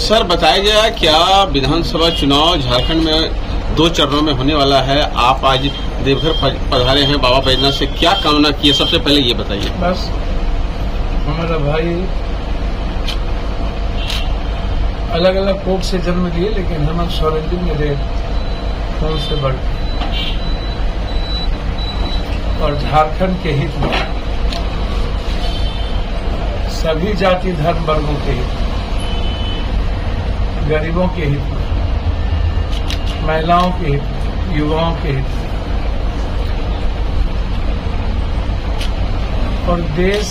Sir बताया गया क्या विधानसभा चुनाव झारखंड में 2 चरणों में होने वाला है। आप आज देवघर पधारे हैं बाबा बैजनाथ से, क्या कामना की है? सबसे पहले ये बताइए। बस हमारा भाई अलग अलग कोख से जन्म लिए, लेकिन हेमंत सोरेन जी मेरे खून से बढ़ और झारखंड के हित में, सभी जाति धर्म वर्गों के हित में, गरीबों के हित में, महिलाओं के हित में, युवाओं के हित में और देश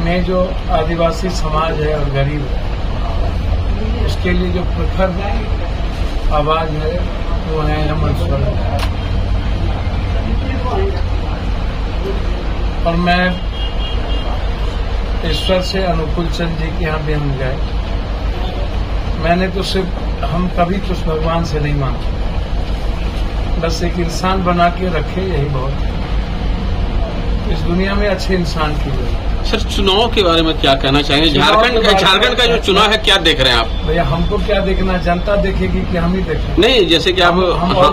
में जो आदिवासी समाज है और गरीब है, उसके लिए जो प्रखर आवाज है वो है हेमंत सोरेन। और मैं ईश्वर से अनुकूल चंद जी के यहाँ भी हम गए। मैंने तो सिर्फ हम कभी तो उस भगवान से नहीं मांगा, बस एक इंसान बना के रखे, यही बहुत है। इस दुनिया में अच्छे इंसान की जरूरत। सर चुनाव के बारे में क्या कहना चाहेंगे? झारखंड का जो चुनाव है क्या देख रहे हैं आप? भैया हमको क्या देखना, जनता देखेगी कि हम ही देखें? नहीं, जैसे कि आप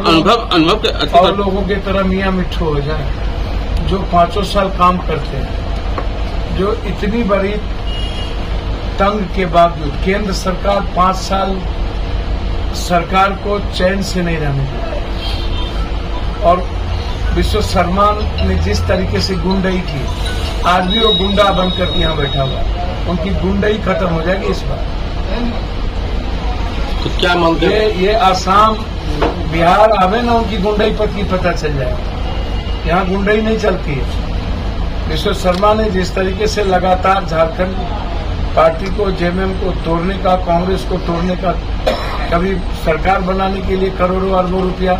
अनुभव के और लोगों की तरह मियाँ मिट्ठू हो जाए, जो 5 साल काम करते हैं, जो इतनी बड़ी तंग के बावजूद केंद्र सरकार 5 साल सरकार को चैन से नहीं रहने दी। और विश्व शर्मा ने जिस तरीके से गुंडई की, आज भी वो गुंडा बन करके यहाँ बैठा हुआ है। उनकी गुंडई खत्म हो जाएगी इस बार। तो क्या मानते हैं? ये आसाम बिहार आवे ना, उनकी गुंडई की पता चल जाएगा। यहाँ गुंडई नहीं चलती है। विश्व शर्मा ने जिस तरीके से लगातार झारखंड पार्टी को, जेएमएम को तोड़ने का, कांग्रेस को तोड़ने का, कभी सरकार बनाने के लिए करोड़ों अरबों रुपया,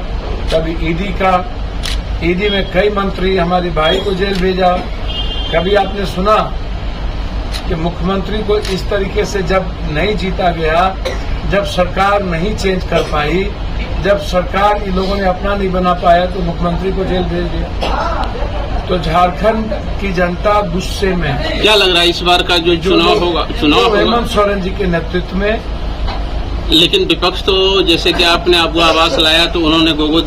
कभी ईडी में कई मंत्री, हमारे भाई को जेल भेजा। कभी आपने सुना कि मुख्यमंत्री को इस तरीके से जब नहीं जीता गया, जब सरकार नहीं चेंज कर पाई, जब सरकार इन लोगों ने अपना नहीं बना पाया, तो मुख्यमंत्री को जेल भेज दिया। तो झारखंड की जनता गुस्से में है। क्या लग रहा है इस बार का जो चुनाव होगा हेमंत सोरेन जी के नेतृत्व में? लेकिन विपक्ष तो जैसे कि आपने आपको आवास लाया, तो उन्होंने गोगो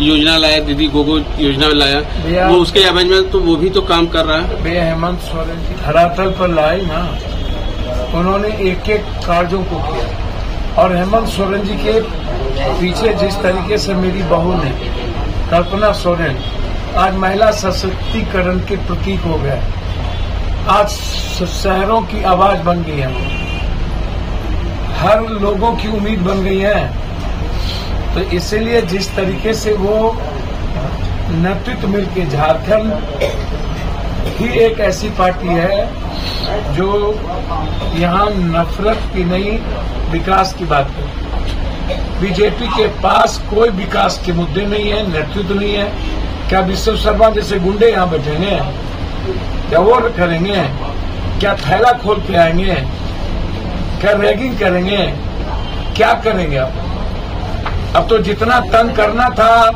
योजना लाया, दीदी गोगो योजना लाया, वो उसके एवज में तो वो भी तो काम कर रहा है। भैया हेमंत सोरेन जी धरातल पर लाए ना, उन्होंने एक एक कार्यों को किया। और हेमंत सोरेन जी के पीछे जिस तरीके से मेरी बहू ने, कल्पना सोरेन, आज महिला सशक्तिकरण के प्रतीक हो गया। आज शहरों की आवाज बन गई है, हर लोगों की उम्मीद बन गई है। तो इसीलिए जिस तरीके से वो नेतृत्व मिलके, झारखंड ही एक ऐसी पार्टी है जो यहाँ नफरत की नहीं, विकास की बात करती। बीजेपी के पास कोई विकास के मुद्दे नहीं है, नेतृत्व नहीं है। क्या विश्व शर्मा जैसे गुंडे यहाँ बैठेंगे? क्या वो करेंगे? क्या थैला खोल के आएंगे? क्या रैगिंग करेंगे? क्या करेंगे? अब तो जितना तंग करना था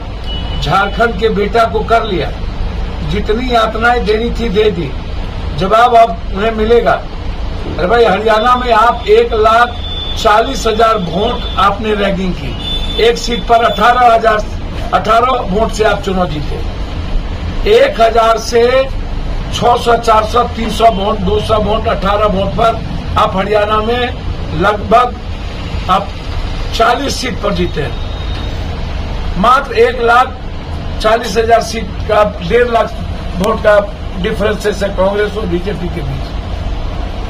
झारखंड के बेटा को कर लिया, जितनी यातनाएं देनी थी दे दी, जवाब अब उन्हें मिलेगा। अरे भाई, हरियाणा में आप 1,40,000 वोट आपने रैगिंग की, एक सीट पर 18 वोट से आप चुनाव जीते। 1,000 से 600, 400, 300 वोट, 200 वोट, 18 वोट पर आप हरियाणा में लगभग आप 40 सीट पर जीते हैं। मात्र 1,40,000 सीट का 1.5 लाख वोट का डिफरेंस है कांग्रेस और बीजेपी के बीच।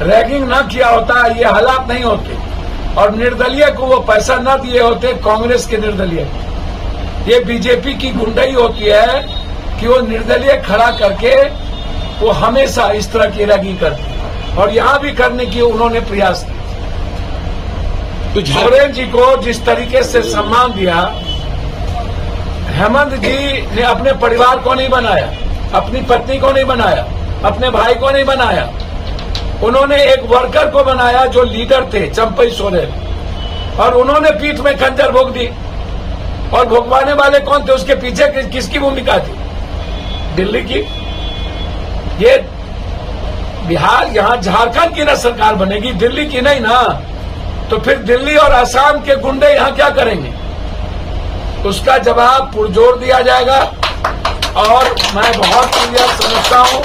रैगिंग ना किया होता ये हालात नहीं होते, और निर्दलीय को वो पैसा न दिए होते, कांग्रेस के निर्दलीय। ये बीजेपी की गुंडई होती है कि वो निर्दलीय खड़ा करके वो हमेशा इस तरह की रैगिंग करती है, और यहां भी करने की उन्होंने प्रयास किया। तो सोरेन जी को जिस तरीके से सम्मान दिया, हेमंत जी ने अपने परिवार को नहीं बनाया, अपनी पत्नी को नहीं बनाया, अपने भाई को नहीं बनाया। उन्होंने एक वर्कर को बनाया जो लीडर थे, चंपई सोरेन, और उन्होंने पीठ में खंजर भोग दी। और भोगवाने वाले कौन थे? उसके पीछे किसकी भूमिका थी? दिल्ली की। ये बिहार, यहाँ झारखंड की ना सरकार बनेगी, दिल्ली की नहीं ना। तो फिर दिल्ली और असम के गुंडे यहाँ क्या करेंगे? उसका जवाब पुरजोर दिया जाएगा। और मैं बहुत क्लियर समझता हूँ,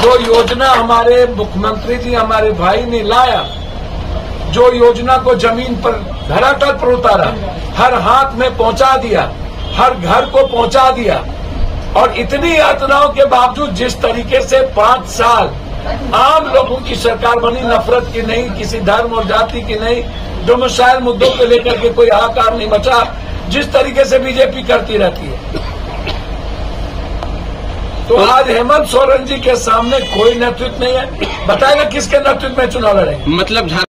जो योजना हमारे मुख्यमंत्री जी, हमारे भाई ने लाया, जो योजना को जमीन पर, धरातल पर उतारा, हर हाथ में पहुंचा दिया, हर घर को पहुंचा दिया, और इतनी यातनाओं के बावजूद जिस तरीके से 5 साल आम लोगों की सरकार बनी, नफरत की नहीं, किसी धर्म और जाति की नहीं, डोमिसाइल मुद्दों को लेकर के कोई हाहाकार नहीं मचा, जिस तरीके से बीजेपी करती रहती है। तो आज हेमंत सोरेन जी के सामने कोई नेतृत्व नहीं है। बताएगा किसके नेतृत्व में चुनाव लड़ेंगे? मतलब